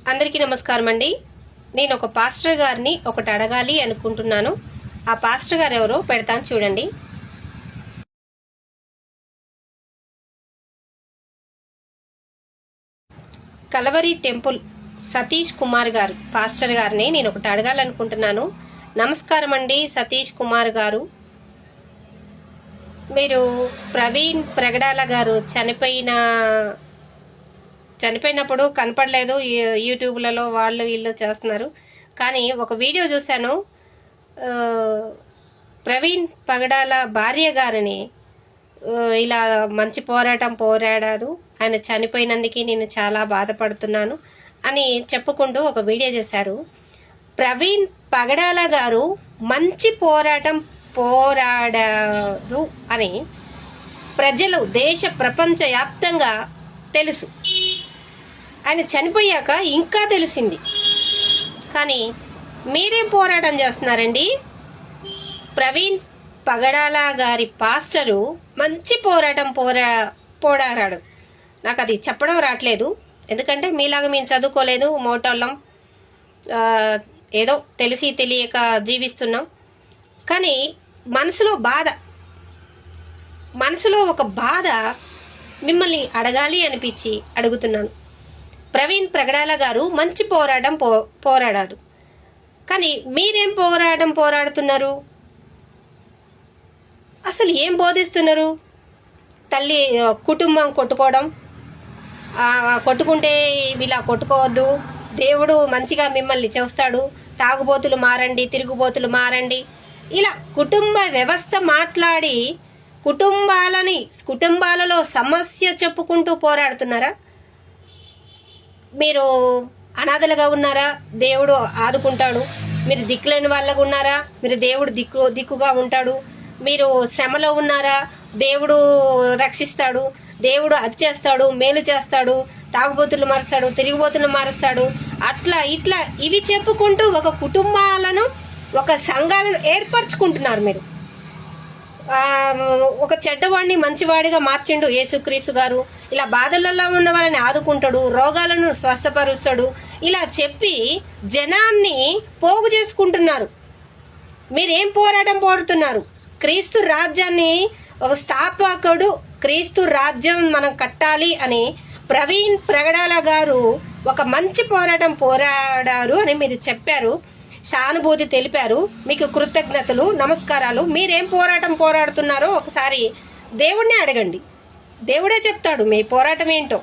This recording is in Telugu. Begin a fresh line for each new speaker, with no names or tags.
అందరికీ నమస్కారం అండి. నేను ఒక పాస్టర్ గారిని ఒకటి అడగాలి అనుకుంటున్నాను. ఆ పాస్టర్ గారు ఎవరో పెడతాను చూడండి. కలవరి టెంపుల్ సతీష్ కుమార్ గారు పాస్టర్ గారిని నేను ఒకటి అడగాలనుకుంటున్నాను. నమస్కారం అండి సతీష్ కుమార్ గారు. మీరు ప్రవీణ్ ప్రగడాల గారు చనిపోయినప్పుడు కనపడలేదు. యూట్యూబ్లలో వాళ్ళు వీళ్ళు చేస్తున్నారు. కానీ ఒక వీడియో చూశాను. ప్రవీణ్ పగడాల భార్య గారిని ఇలా మంచి పోరాటం పోరాడారు, ఆయన చనిపోయినందుకు నేను చాలా బాధపడుతున్నాను అని చెప్పుకుంటూ ఒక వీడియో చేశారు. ప్రవీణ్ పగడాల గారు మంచి పోరాటం పోరాడారు అని ప్రజలు దేశ ప్రపంచ వ్యాప్తంగా తెలుసు. ఆయన చనిపోయాక ఇంకా తెలిసింది. కానీ మీరేం పోరాటం చేస్తున్నారండి? ప్రవీణ్ పగడాల గారి పాస్టరు మంచి పోరాటం పోరాడాడు. నాకు అది చెప్పడం రావట్లేదు, ఎందుకంటే మీలాగా మేము చదువుకోలేదు, మోటోళ్ళం, ఏదో తెలిసి తెలియక జీవిస్తున్నాం. కానీ మనసులో ఒక బాధ మిమ్మల్ని అడగాలి అనిపించి అడుగుతున్నాను. ప్రవీణ్ ప్రగడాల గారు మంచి పోరాటం పోరాడారు, కానీ మీరేం పోరాడుతున్నారు? అసలు ఏం బోధిస్తున్నారు? తల్లి కుటుంబం కొట్టుకోవడం, కొట్టుకుంటే ఇలా కొట్టుకోవద్దు, దేవుడు మంచిగా మిమ్మల్ని చేస్తాడు, తాగుబోతులు మారండి, తిరుగుబోతులు మారండి, ఇలా కుటుంబ వ్యవస్థ మాట్లాడి కుటుంబాలలో సమస్య చెప్పుకుంటూ పోరాడుతున్నారా? మీరు అనాథలుగా ఉన్నారా? దేవుడు ఆదుకుంటాడు. మీరు దిక్కులేని వాళ్ళగా ఉన్నారా? మీరు దేవుడు దిక్కుగా ఉంటాడు. మీరు శ్రమలో ఉన్నారా? దేవుడు రక్షిస్తాడు. దేవుడు అది చేస్తాడు, మేలు చేస్తాడు, తాగుబోతులు మారుస్తాడు, తిరిగిబోతులు మారుస్తాడు, అట్లా ఇట్లా ఇవి చెప్పుకుంటూ ఒక కుటుంబాలను, ఒక సంఘాలను ఏర్పరచుకుంటున్నారు. మీరు ఒక చెడ్డవాడిని మంచివాడిగా మార్చిండు యేసుక్రీస్తు గారు. ఇలా బాధలలో ఉన్న వాళ్ళని ఆదుకుంటాడు, రోగాలను స్వస్థపరుస్తాడు, ఇలా చెప్పి జనాన్ని పోగు చేసుకుంటున్నారు. మీరేం పోరాటం పోరుతున్నారు? క్రీస్తు రాజ్యాన్ని, ఒక స్థాపకుడు క్రీస్తు రాజ్యం మనం కట్టాలి అని ప్రవీణ్ ప్రగడాల గారు ఒక మంచి పోరాటం పోరాడారు అని మీరు చెప్పారు, సానుభూతి తెలిపారు. మీకు కృతజ్ఞతలు, నమస్కారాలు. మీరేం పోరాటం పోరాడుతున్నారో ఒకసారి దేవుడిని అడగండి, దేవుడే చెప్తాడు మీ పోరాటం ఏంటో.